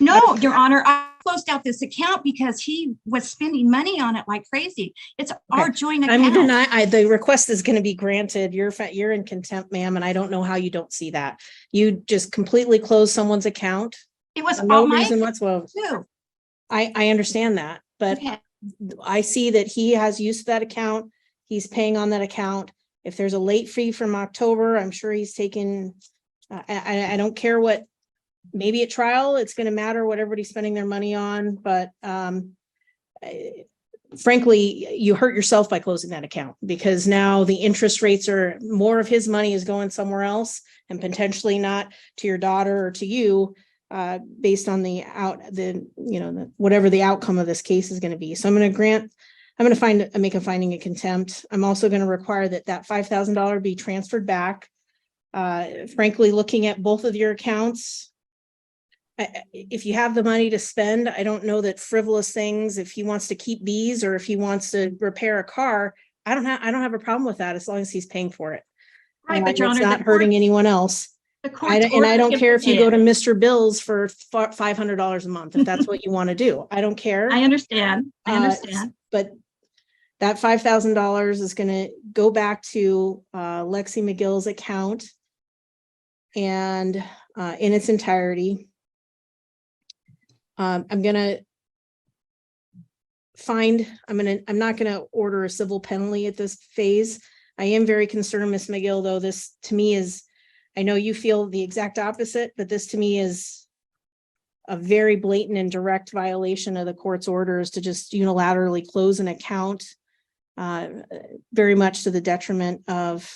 no, Your Honor, I closed out this account because he was spending money on it like crazy. It's our joint account. I'm denying, the request is going to be granted. You're in contempt, ma'am, and I don't know how you don't see that. You just completely close someone's account. It was For no all my reason account whatsoever. too. I understand that, but Okay. I see that he has used that account. He's paying on that account. If there's a late fee from October, I'm sure he's taken, I don't care what, maybe at trial, it's going to matter what everybody's spending their money on, but frankly, you hurt yourself by closing that account because now the interest rates are, more of his money is going somewhere else and potentially not to your daughter or to you, based on whatever the outcome of this case is going to be. So I'm going to make a finding of contempt. I'm also going to require that $5,000 be transferred back. Frankly, looking at both of your accounts, if you have the money to spend, I don't know that frivolous things, if he wants to keep these or if he wants to repair a car, I don't have a problem with that as long as he's paying for it. Right, but Your it's Honor, not hurting anyone else. I don't care if you go to Mr. Bill's for $500 a month, if that's what you want to do. I don't care. I understand. But that $5,000 is going to go back to Lexi McGill's account and in its entirety. I'm not going to order a civil penalty at this phase. I am very concerned, Ms. McGill, though. This to me is, I know you feel the exact opposite, but this to me is a very blatant and direct violation of the court's orders to just unilaterally close an account, very much to the detriment of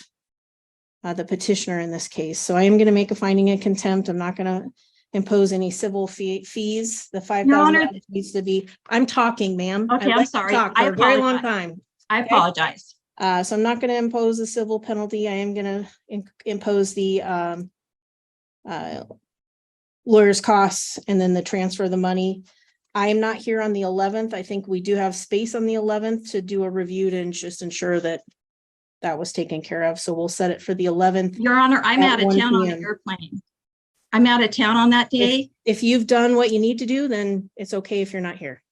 the petitioner in this case. So I am going to make a finding of contempt. I'm not going to impose any civil fees. The $5,000 needs to be, I'm talking, ma'am. Okay, I'm sorry. For a very long time. I apologize. So I'm not going to impose a civil penalty. I am going to impose the lawyer's costs and then the transfer of the money. I am not here on the 11th. I think we do have space on the 11th to do a review to just ensure that that was taken care of. So we'll set it for the 11th. Your Honor, I'm out of 1 town on the p.m. airplane. I'm out of town on that day. If you've done what you need to do, then it's okay if you're not here.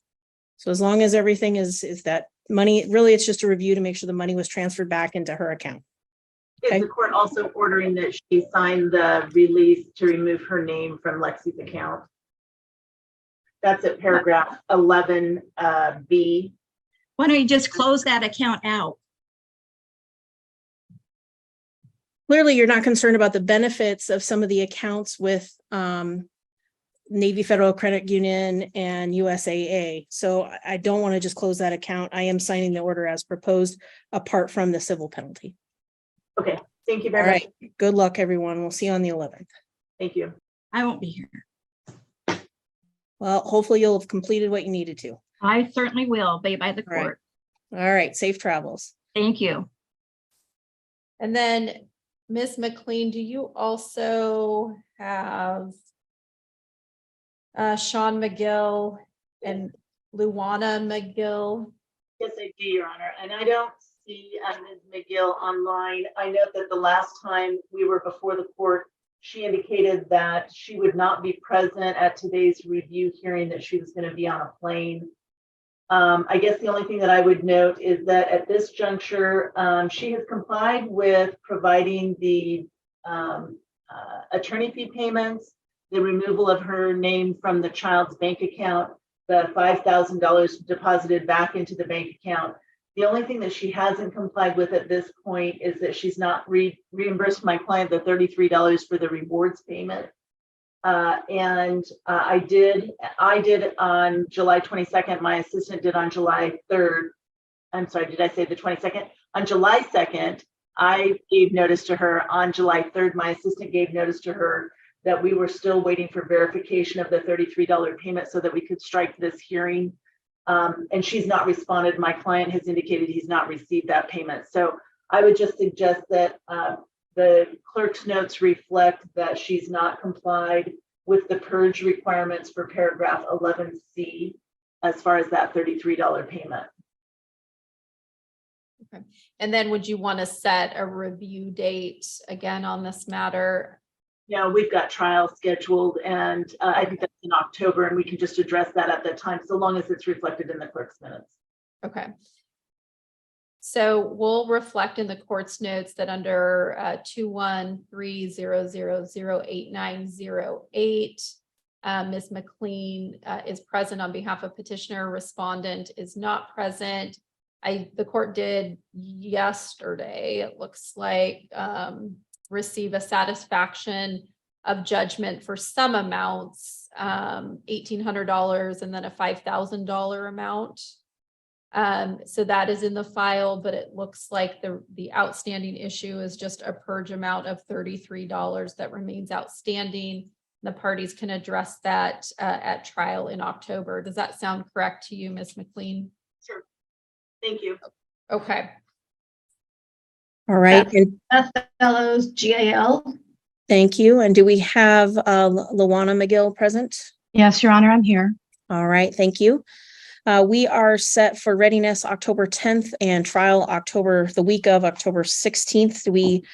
So as long as everything is that money, really, it's just a review to make sure the money was transferred back into her account. Is the court also ordering that she sign the release to remove her name from Lexi's account? That's at paragraph 11B. Why don't you just close that account out? Clearly, you're not concerned about the benefits of some of the accounts with Navy Federal Credit Union and USAA. So I don't want to just close that account. I am signing the order as proposed, apart from the civil penalty. Okay, thank you very All much. right, good luck, everyone. We'll see you on the 11th. Thank you. I won't be here. Well, hopefully you'll have completed what you needed to. I certainly will, obey by the All right. court. All right, safe travels. Thank you. And then, Ms. McLean, do you also have Sean McGill and Luana McGill? Yes, I do, Your Honor. And I don't see Ms. McGill online. I know that the last time we were before the court, she indicated that she would not be present at today's review hearing, that she was going to be on a plane. I guess the only thing that I would note is that at this juncture, she has complied with providing the attorney fee payments, the removal of her name from the child's bank account, the $5,000 deposited back into the bank account. The only thing that she hasn't complied with at this point is that she's not reimbursed my client the $33 for the rewards payment. I did on July 22nd. My assistant did on July 3rd. I'm sorry, did I say the 22nd? On July 2nd, I gave notice to her. On July 3rd, my assistant gave notice to her that we were still waiting for verification of the $33 payment so that we could strike this hearing. And she's not responded. My client has indicated he's not received that payment. So I would just suggest that the clerk's notes reflect that she's not complied with the purge requirements for paragraph 11C as far as that $33 payment. Okay. And then would you want to set a review date again on this matter? Yeah, we've got trial scheduled, and I think that's in October, and we can just address that at that time, so long as it's reflected in the clerk's minutes. Okay. So we'll reflect in the court's notes that under 21300089008, Ms. McLean is present on behalf of petitioner. Respondent is not present. The court did yesterday, it looks like, receive a satisfaction of judgment for some amounts, $1,800 and then a $5,000 amount. So that is in the file, but it looks like the outstanding issue is just a purge amount of $33 that remains outstanding. The parties can address that at trial in October. Does that sound correct to you, Ms. McLean? Sure. Thank you. Okay. All right. Beth Fellows, GAL. Thank you. And do we have Luana McGill present? Yes, Your Honor, I'm here. All right. Thank you. We are set for readiness October 10th and trial the week of October 16th. Do we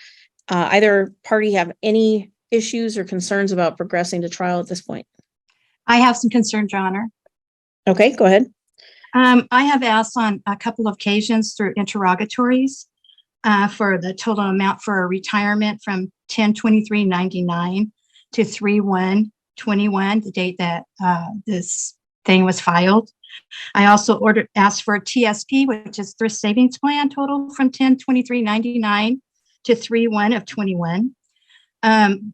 either party have any issues or concerns about progressing to trial at this point? I have some concerns, Your Honor. Okay, go ahead. I have asked on a couple of occasions through interrogatories for the total amount for a retirement from 10/23/99 to 3/1/21, the date that this thing was filed. I also asked for a TSP, which is thrift savings plan total from 10/23/99 to 3/1/21. Mr.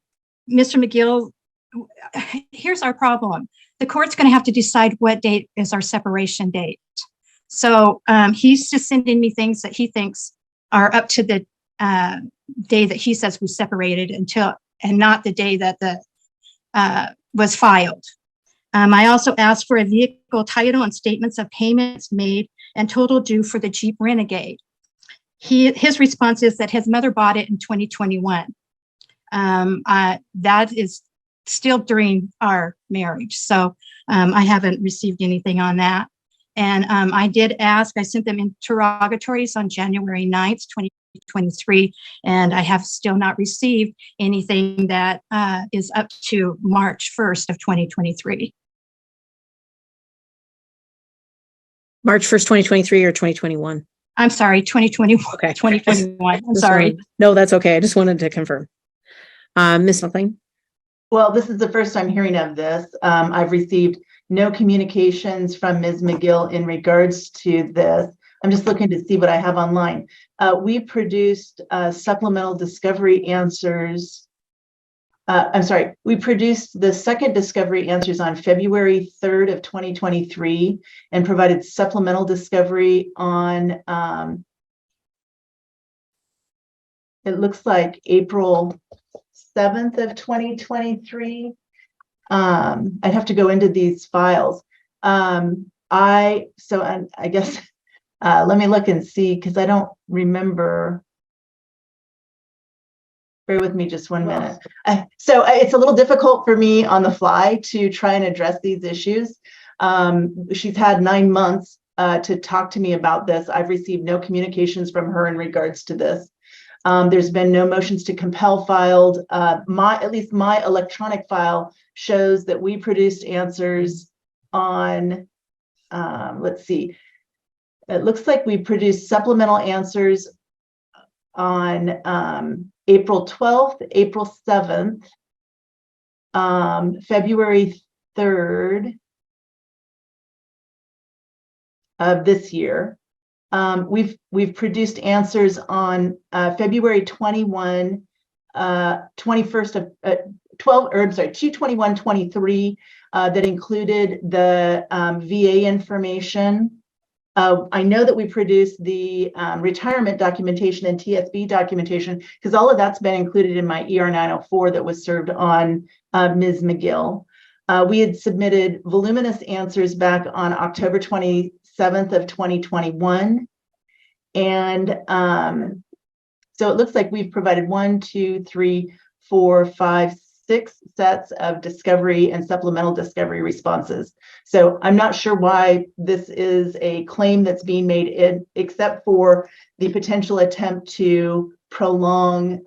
McGill, here's our problem. The court's going to have to decide what date is our separation date. So he's just sending me things that he thinks are up to the day that he says we separated and not the day that the was filed. I also asked for a vehicle title and statements of payments made and total due for the Jeep Renegade. His response is that his mother bought it in 2021. That is still during our marriage. So I haven't received anything on that. And I sent them interrogatories on January 9th, 2023, and I have still not received anything that is up to March 1st of 2023. March 1st, 2023 or 2021? I'm sorry, 2021. Okay. 2021. I'm sorry. No, that's okay. I just wanted to confirm. Ms. McLean? Well, this is the first I'm hearing of this. I've received no communications from Ms. McGill in regards to this. I'm just looking to see what I have online. We produced supplemental discovery answers. We produced the second discovery answers on February 3rd of 2023 and provided supplemental discovery on, it looks like April 7th of 2023. I'd have to go into these files. I guess, let me look and see, because I don't remember. Bear with me just 1 minute. So it's a little difficult for me on the fly to try and address these issues. She's had 9 months to talk to me about this. I've received no communications from her in regards to this. There's been no motions to compel filed. At least my electronic file shows that we produced answers on, let's see, it looks like we produced supplemental answers on April 12th, April 7th, February 3rd of this year. We've produced answers on February 21, 21st of 2/21/23 that included the VA information. I know that we produced the retirement documentation and TSB documentation because all of that's been included in my ER 904 that was served on Ms. McGill. We had submitted voluminous answers back on October 27th of 2021. And so it looks like we've provided 1, 2, 3, 4, 5, 6 sets of discovery and supplemental discovery responses. So I'm not sure why this is a claim that's being made except for the potential attempt to prolong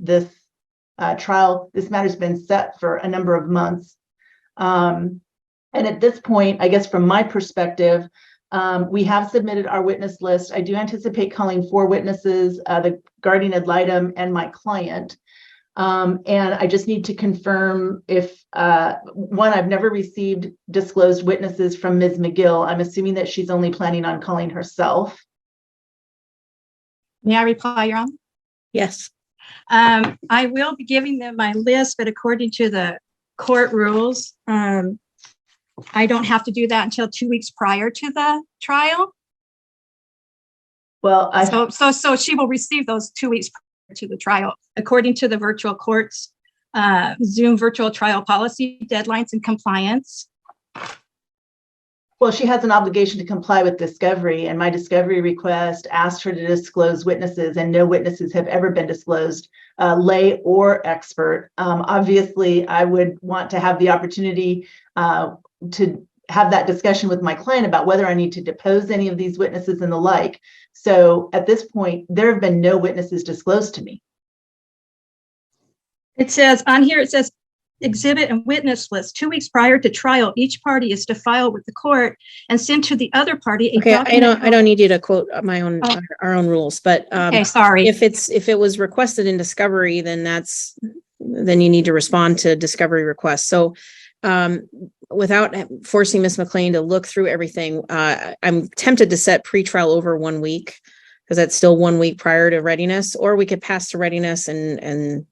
this trial. This matter's been set for a number of months. And at this point, I guess from my perspective, we have submitted our witness list. I do anticipate calling 4 witnesses, the guardian ad litem and my client. And I just need to confirm if, one, I've never received disclosed witnesses from Ms. McGill. I'm assuming that she's only planning on calling herself. May I reply, Your Honor? Yes. I will be giving them my list, but according to the court rules, I don't have to do that until 2 weeks prior to the trial. Well, So she will receive those 2 weeks prior to the trial, according to the virtual courts, Zoom virtual trial policy, deadlines and compliance. Well, she has an obligation to comply with discovery, and my discovery request asked her to disclose witnesses, and no witnesses have ever been disclosed, lay or expert. Obviously, I would want to have the opportunity to have that discussion with my client about whether I need to depose any of these witnesses and the like. So at this point, there have been no witnesses disclosed to me. It says on here, it says exhibit and witness list. 2 weeks prior to trial, each party is to file with the court and send to the other party a Okay, document. I don't need you to quote my own, our own rules, but Okay, sorry. if it was requested in discovery, then then you need to respond to discovery requests. So without forcing Ms. McLean to look through everything, I'm tempted to set pretrial over 1 week because that's still 1 week prior to readiness, or we could pass to readiness and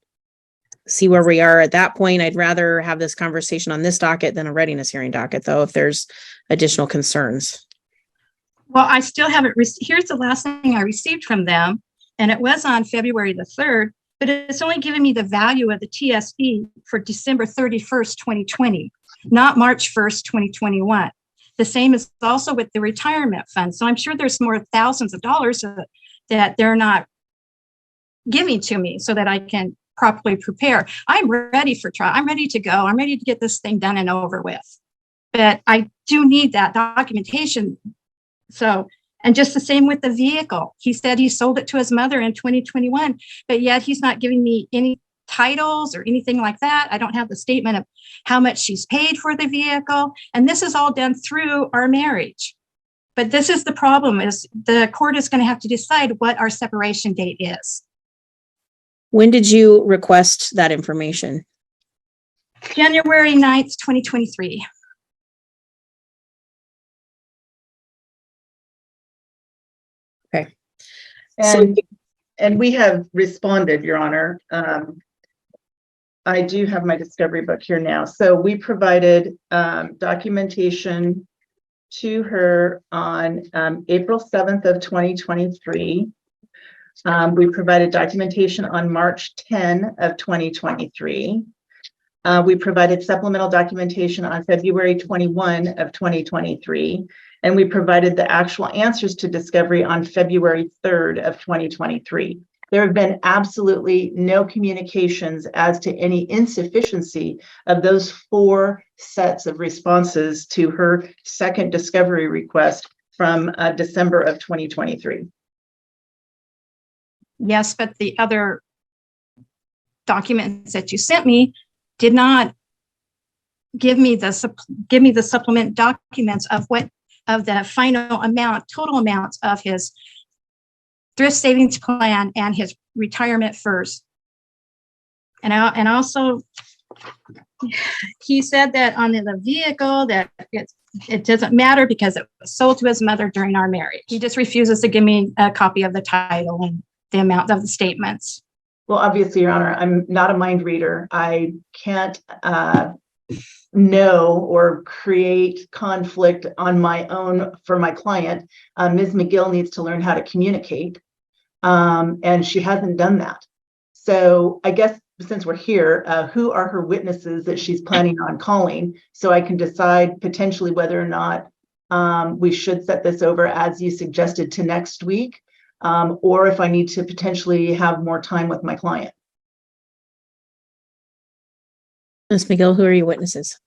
see where we are at that point. I'd rather have this conversation on this docket than a readiness hearing docket, though, if there's additional concerns. Well, I still haven't here's the last thing I received from them, and it was on February the 3rd, but it's only given me the value of the TSB for December 31st, 2020, not March 1st, 2021. The same is also with the retirement fund. So I'm sure there's more thousands of dollars that they're not giving to me so that I can properly prepare. I'm ready for trial. I'm ready to go. I'm ready to get this thing done and over with. But I do need that documentation. So, and just the same with the vehicle. He said he sold it to his mother in 2021, but yet he's not giving me any titles or anything like that. I don't have the statement of how much she's paid for the vehicle. And this is all done through our marriage. But this is the problem, is the court is going to have to decide what our separation date is. When did you request that information? January 9th, 2023. Okay. And we have responded, Your Honor. I do have my discovery book here now. So we provided documentation to her on April 7th of 2023. We provided documentation on March 10 of 2023. We provided supplemental documentation on February 21 of 2023. And we provided the actual answers to discovery on February 3rd of 2023. There have been absolutely no communications as to any insufficiency of those 4 sets of responses to her second discovery request from December of 2023. Yes, but the other documents that you sent me did not give me the supplement documents of the final amount, total amounts of his thrift savings plan and his retirement first. And also, he said that on the vehicle that it doesn't matter because it was sold to his mother during our marriage. He just refuses to give me a copy of the title and the amount of the statements. Well, obviously, Your Honor, I'm not a mind reader. I can't know or create conflict on my own for my client. Ms. McGill needs to learn how to communicate, and she hasn't done that. So I guess since we're here, who are her witnesses that she's planning on calling, so I can decide potentially whether or not we should set this over as you suggested to next week, or if I need to potentially have more time with my client. Ms. McGill, who are your witnesses?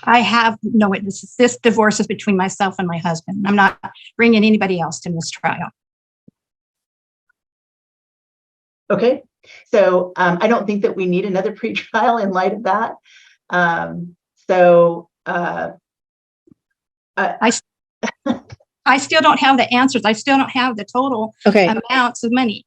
I have no witnesses. This divorce is between myself and my husband. I'm not bringing anybody else to this trial. Okay, so I don't think that we need another pretrial in light of that. I still don't have the answers. I still don't have the total amounts of money.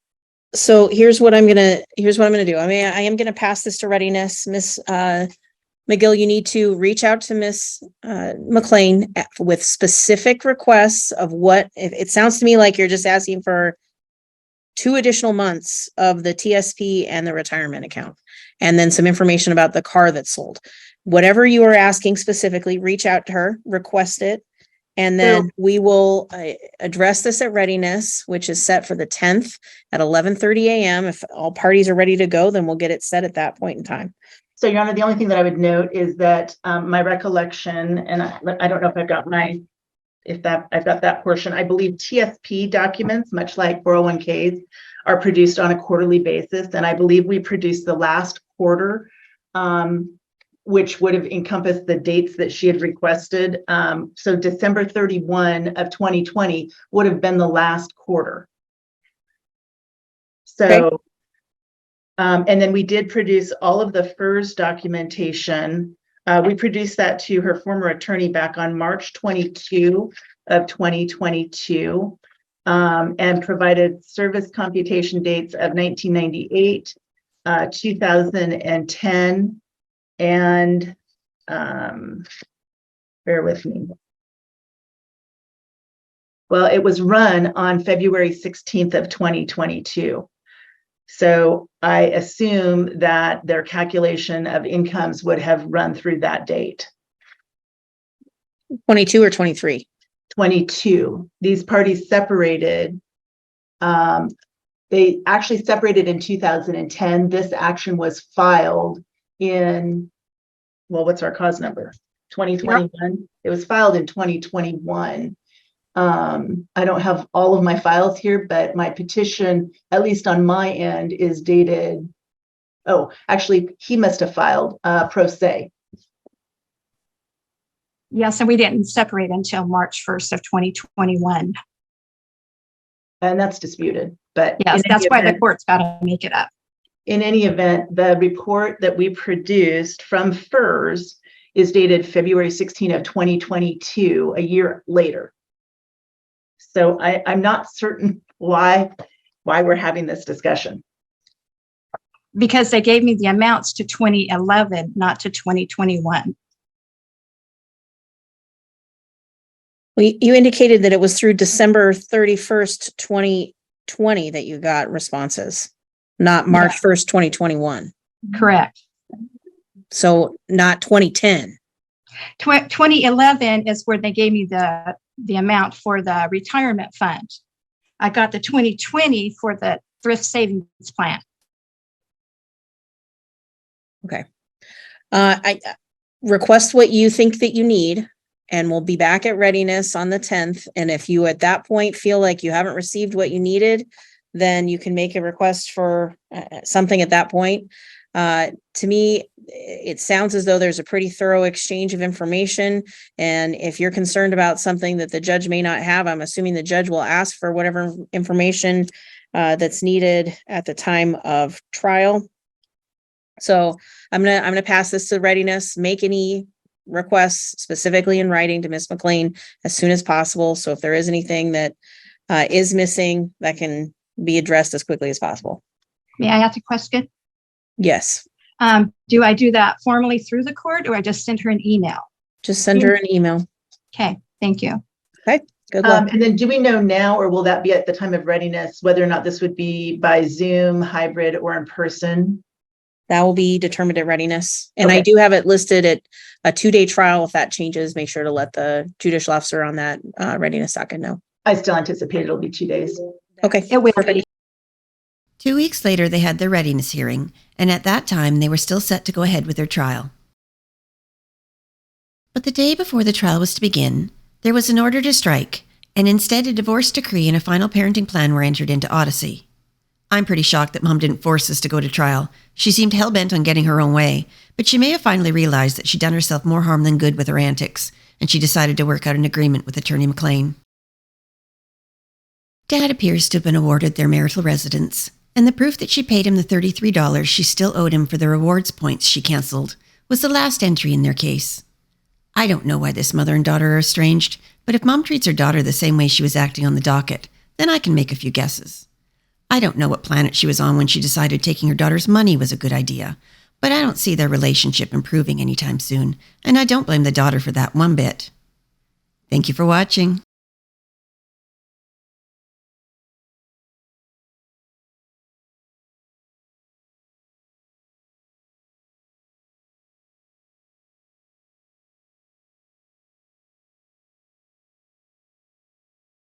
So here's what I'm gonna do. I am gonna pass this to readiness. Miss McGill, you need to reach out to Miss McLean with specific requests of what, if it sounds to me like you're just asking for 2 additional months of the TSP and the retirement account, and then some information about the car that's sold. Whatever you are asking specifically, reach out to her, request it, and then we will address this at readiness, which is set for the 10th at 11:30 a.m. If all parties are ready to go, then we'll get it set at that point in time. So, Your Honor, the only thing that I would note is that my recollection, and I don't know if I've got that portion. I believe TSP documents, much like 401ks, are produced on a quarterly basis. And I believe we produced the last quarter, which would have encompassed the dates that she had requested. So December 31 of 2020 would have been the last quarter. So, and then we did produce all of the FERS documentation. We produced that to her former attorney back on March 22 of 2022, and provided service computation dates of 1998, 2010, and bear with me. Well, it was run on February 16th of 2022. So I assume that their calculation of incomes would have run through that date. 22 or 23? 22. These parties separated. They actually separated in 2010. This action was filed in, well, what's our cause number? 2021. Yep. It was filed in 2021. I don't have all of my files here, but my petition, at least on my end, is dated. Oh, actually, he must have filed pro se. Yes, and we didn't separate until March 1st of 2021. And that's disputed. But yes, that's why the court's got to make it up. In any event, the report that we produced from FERS is dated February 16 of 2022, a year later. So I'm not certain why we're having this discussion. Because they gave me the amounts to 2011, not to 2021. Well, you indicated that it was through December 31st, 2020 that you got responses, not March 1st, 2021. Correct. So not 2010. 2011 is where they gave me the amount for the retirement fund. I got the 2020 for the thrift savings plan. Okay. I request what you think that you need, and we'll be back at readiness on the 10th. And if you at that point feel like you haven't received what you needed, then you can make a request for something at that point. To me, it sounds as though there's a pretty thorough exchange of information. And if you're concerned about something that the judge may not have, I'm assuming the judge will ask for whatever information that's needed at the time of trial. So I'm gonna pass this to readiness, make any requests specifically in writing to Ms. McLean as soon as possible. So if there is anything that is missing, that can be addressed as quickly as possible. May I ask a question? Yes. Do I do that formally through the court, or I just send her an email? Just send her an email. Okay, thank you. Good luck. And then do we know now, or will that be at the time of readiness, whether or not this would be by Zoom, hybrid, or in person? That will be determined at readiness. And I Okay. do have it listed at a 2-day trial. If that changes, make sure to let the judicial officer on that readiness docket know. I still anticipate it'll be 2 days. Okay. It will perfect. be. 2 weeks later, they had their readiness hearing, and at that time, they were still set to go ahead with their trial. But the day before the trial was to begin, there was an order to strike, and instead a divorce decree and a final parenting plan were entered into Odyssey. I'm pretty shocked that Mom didn't force us to go to trial. She seemed hell-bent on getting her own way, but she may have finally realized that she'd done herself more harm than good with her antics, and she decided to work out an agreement with Attorney McLean. Dad appears to have been awarded their marital residence, and the proof that she paid him the $33 she still owed him for the rewards points she canceled was the last entry in their case. I don't know why this mother and daughter are estranged, but if Mom treats her daughter the same way she was acting on the docket, then I can make a few guesses. I don't know what planet she was on when she decided taking her daughter's money was a good idea, but I don't see their relationship improving anytime soon, and I don't blame the daughter for that one bit. Thank you for watching.